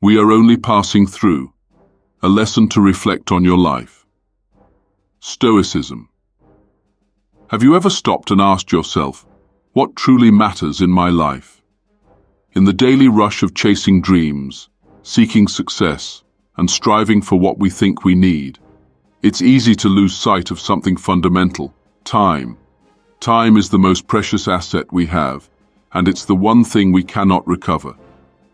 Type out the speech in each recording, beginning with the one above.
We are only passing through. A lesson to reflect on your life. Stoicism. Have you ever stopped and asked yourself, what truly matters in my life? In the daily rush of chasing dreams, seeking success, and striving for what we think we need, it's easy to lose sight of something fundamental: time. Time is the most precious asset we have, and it's the one thing we cannot recover.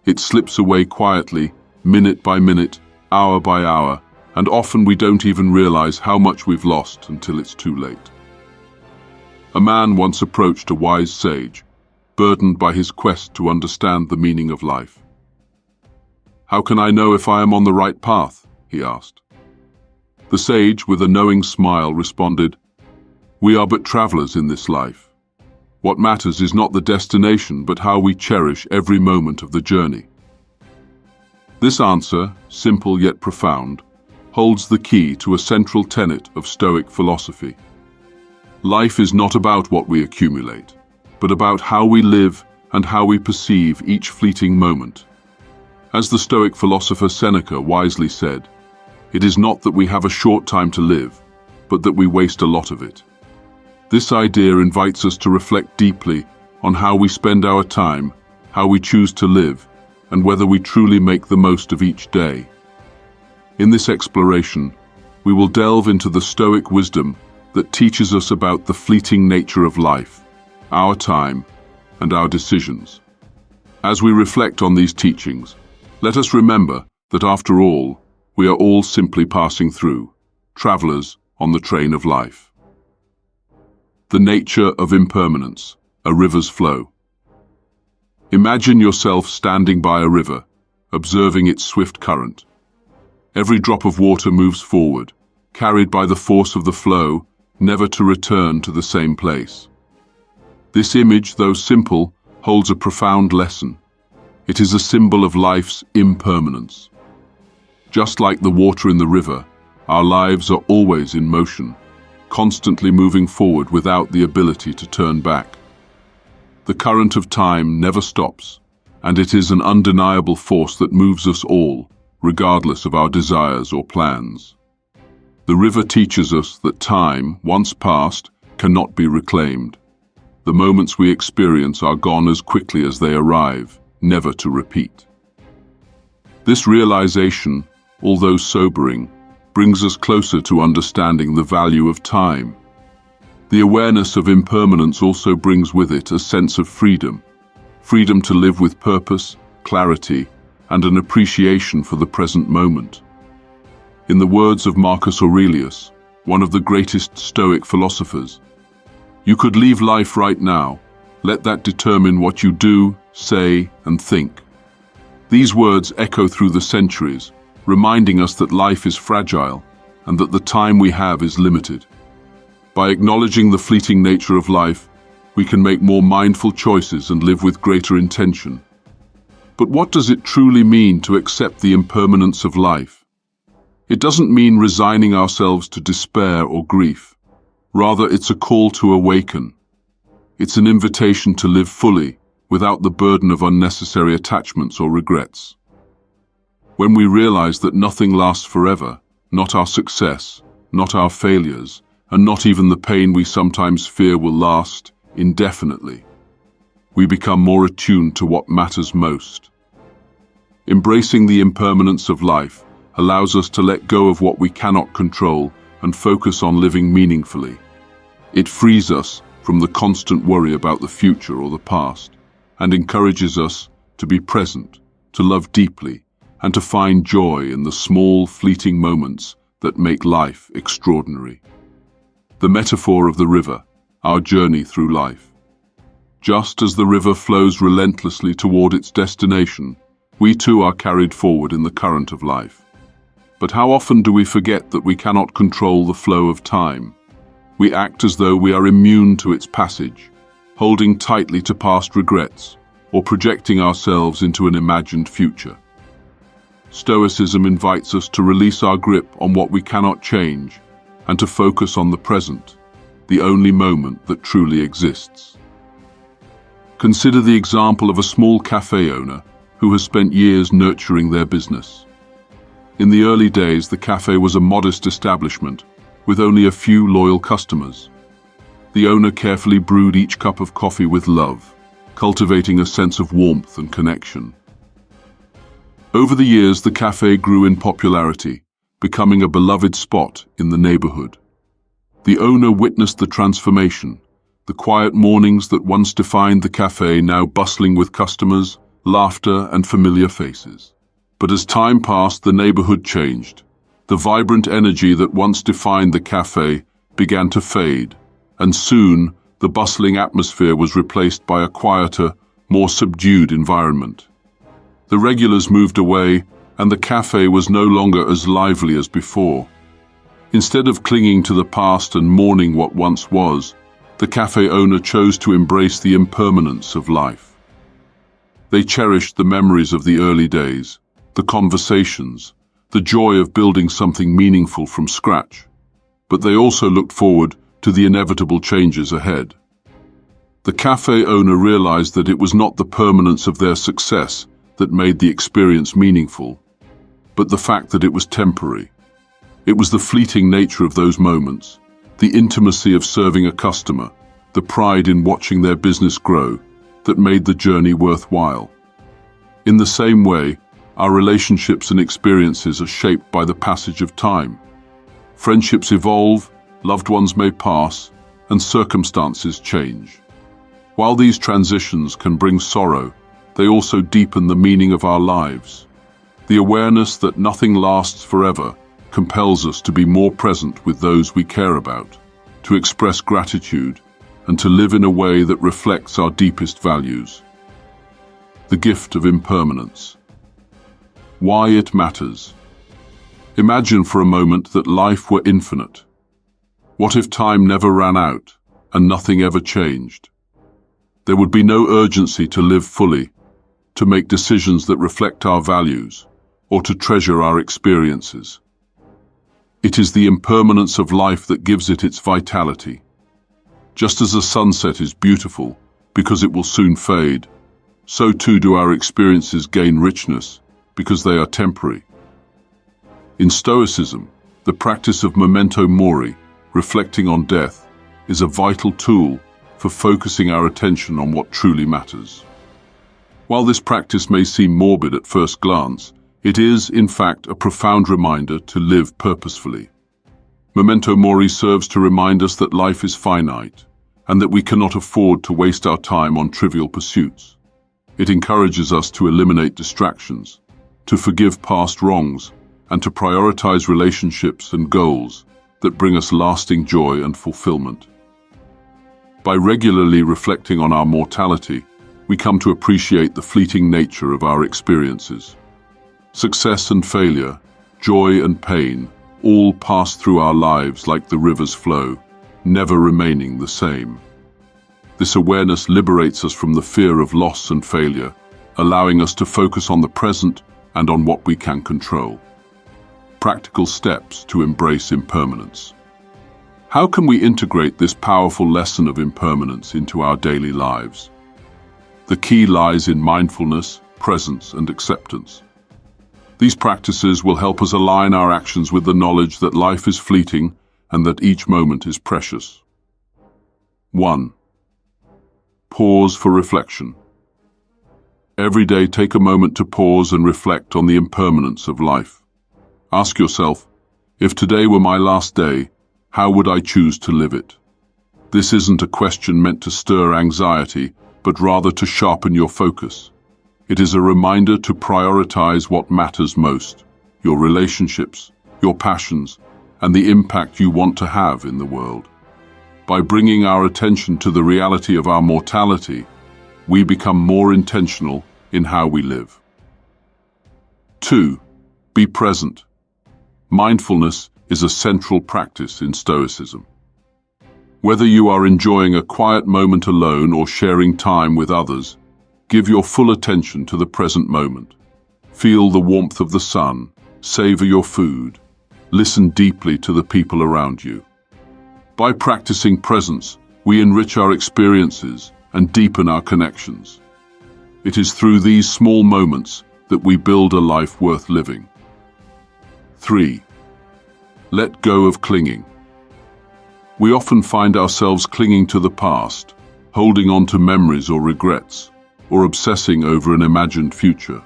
It slips away quietly, minute by minute, hour by hour, and often we don't even realize how much we've lost until it's too late. A man once approached a wise sage, burdened by his quest to understand the meaning of life. "How can I know if I am on the right path?" he asked. The sage, with a knowing smile, responded, "We are but travelers in this life. What matters is not the destination, but how we cherish every moment of the journey." This answer, simple yet profound, holds the key to a central tenet of Stoic philosophy. Life is not about what we accumulate, but about how we live and how we perceive each fleeting moment. As the Stoic philosopher Seneca wisely said, "It is not that we have a short time to live, but that we waste a lot of it." This idea invites us to reflect deeply on how we spend our time, how we choose to live, and whether we truly make the most of each day. In this exploration, we will delve into the Stoic wisdom that teaches us about the fleeting nature of life, our time, and our decisions. As we reflect on these teachings, let us remember that after all, we are all simply passing through, travelers on the train of life. The nature of impermanence, a river's flow. Imagine yourself standing by a river, observing its swift current. Every drop of water moves forward, carried by the force of the flow, never to return to the same place. This image, though simple, holds a profound lesson. It is a symbol of life's impermanence. Just like the water in the river, our lives are always in motion, constantly moving forward without the ability to turn back. The current of time never stops, and it is an undeniable force that moves us all, regardless of our desires or plans. The river teaches us that time, once passed, cannot be reclaimed. The moments we experience are gone as quickly as they arrive, never to repeat. This realization, although sobering, brings us closer to understanding the value of time. The awareness of impermanence also brings with it a sense of freedom. Freedom to live with purpose, clarity, and an appreciation for the present moment. In the words of Marcus Aurelius, one of the greatest Stoic philosophers, "You could leave life right now. Let that determine what you do, say, and think." These words echo through the centuries, reminding us that life is fragile and that the time we have is limited. By acknowledging the fleeting nature of life, we can make more mindful choices and live with greater intention. But what does it truly mean to accept the impermanence of life? It doesn't mean resigning ourselves to despair or grief. Rather, it's a call to awaken. It's an invitation to live fully, without the burden of unnecessary attachments or regrets. When we realize that nothing lasts forever, not our success, not our failures, and not even the pain we sometimes fear will last indefinitely, we become more attuned to what matters most. Embracing the impermanence of life allows us to let go of what we cannot control and focus on living meaningfully. It frees us from the constant worry about the future or the past, and encourages us to be present, to love deeply, and to find joy in the small, fleeting moments that make life extraordinary. The metaphor of the river, our journey through life. Just as the river flows relentlessly toward its destination, we too are carried forward in the current of life. But how often do we forget that we cannot control the flow of time? We act as though we are immune to its passage, holding tightly to past regrets, or projecting ourselves into an imagined future. Stoicism invites us to release our grip on what we cannot change and to focus on the present, the only moment that truly exists. Consider the example of a small cafe owner who has spent years nurturing their business. In the early days, the cafe was a modest establishment with only a few loyal customers. The owner carefully brewed each cup of coffee with love, cultivating a sense of warmth and connection. Over the years, the cafe grew in popularity, becoming a beloved spot in the neighborhood. The owner witnessed the transformation, the quiet mornings that once defined the cafe now bustling with customers, laughter, and familiar faces. But as time passed, the neighborhood changed. The vibrant energy that once defined the cafe began to fade, and soon the bustling atmosphere was replaced by a quieter, more subdued environment. The regulars moved away, and the cafe was no longer as lively as before. Instead of clinging to the past and mourning what once was, the cafe owner chose to embrace the impermanence of life. They cherished the memories of the early days, the conversations, the joy of building something meaningful from scratch. But they also looked forward to the inevitable changes ahead. The cafe owner realized that it was not the permanence of their success that made the experience meaningful, but the fact that it was temporary. It was the fleeting nature of those moments, the intimacy of serving a customer, the pride in watching their business grow, that made the journey worthwhile. In the same way, our relationships and experiences are shaped by the passage of time. Friendships evolve, loved ones may pass, and circumstances change. While these transitions can bring sorrow, they also deepen the meaning of our lives. The awareness that nothing lasts forever compels us to be more present with those we care about, to express gratitude, and to live in a way that reflects our deepest values. The gift of impermanence. Why it matters. Imagine for a moment that life were infinite. What if time never ran out and nothing ever changed? There would be no urgency to live fully, to make decisions that reflect our values, or to treasure our experiences. It is the impermanence of life that gives it its vitality. Just as a sunset is beautiful because it will soon fade, so too do our experiences gain richness because they are temporary. In Stoicism, the practice of Memento Mori, reflecting on death, is a vital tool for focusing our attention on what truly matters. While this practice may seem morbid at first glance, it is, in fact, a profound reminder to live purposefully. Memento Mori serves to remind us that life is finite, and that we cannot afford to waste our time on trivial pursuits. It encourages us to eliminate distractions, to forgive past wrongs, and to prioritize relationships and goals that bring us lasting joy and fulfillment. By regularly reflecting on our mortality, we come to appreciate the fleeting nature of our experiences. Success and failure, joy and pain, all pass through our lives like the river's flow, never remaining the same. This awareness liberates us from the fear of loss and failure, allowing us to focus on the present and on what we can control. Practical steps to embrace impermanence. How can we integrate this powerful lesson of impermanence into our daily lives? The key lies in mindfulness, presence, and acceptance. These practices will help us align our actions with the knowledge that life is fleeting and that each moment is precious. 1. Pause for reflection. Every day, take a moment to pause and reflect on the impermanence of life. Ask yourself, if today were my last day, how would I choose to live it? This isn't a question meant to stir anxiety, but rather to sharpen your focus. It is a reminder to prioritize what matters most, your relationships, your passions, and the impact you want to have in the world. By bringing our attention to the reality of our mortality, we become more intentional in how we live. 2. Be present. Mindfulness is a central practice in Stoicism. Whether you are enjoying a quiet moment alone or sharing time with others, give your full attention to the present moment. Feel the warmth of the sun, savor your food, listen deeply to the people around you. By practicing presence, we enrich our experiences and deepen our connections. It is through these small moments that we build a life worth living. 3. Let go of clinging. We often find ourselves clinging to the past, holding on to memories or regrets, or obsessing over an imagined future.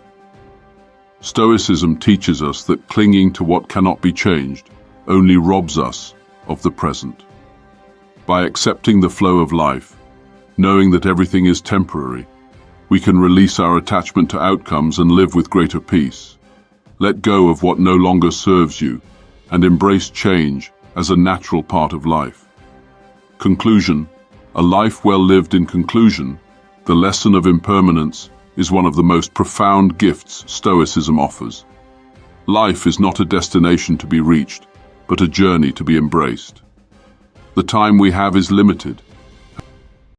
Stoicism teaches us that clinging to what cannot be changed only robs us of the present. By accepting the flow of life, knowing that everything is temporary, we can release our attachment to outcomes and live with greater peace. Let go of what no longer serves you and embrace change as a natural part of life. Conclusion: a life well lived. In conclusion, the lesson of impermanence is one of the most profound gifts Stoicism offers. Life is not a destination to be reached, but a journey to be embraced. The time we have is limited,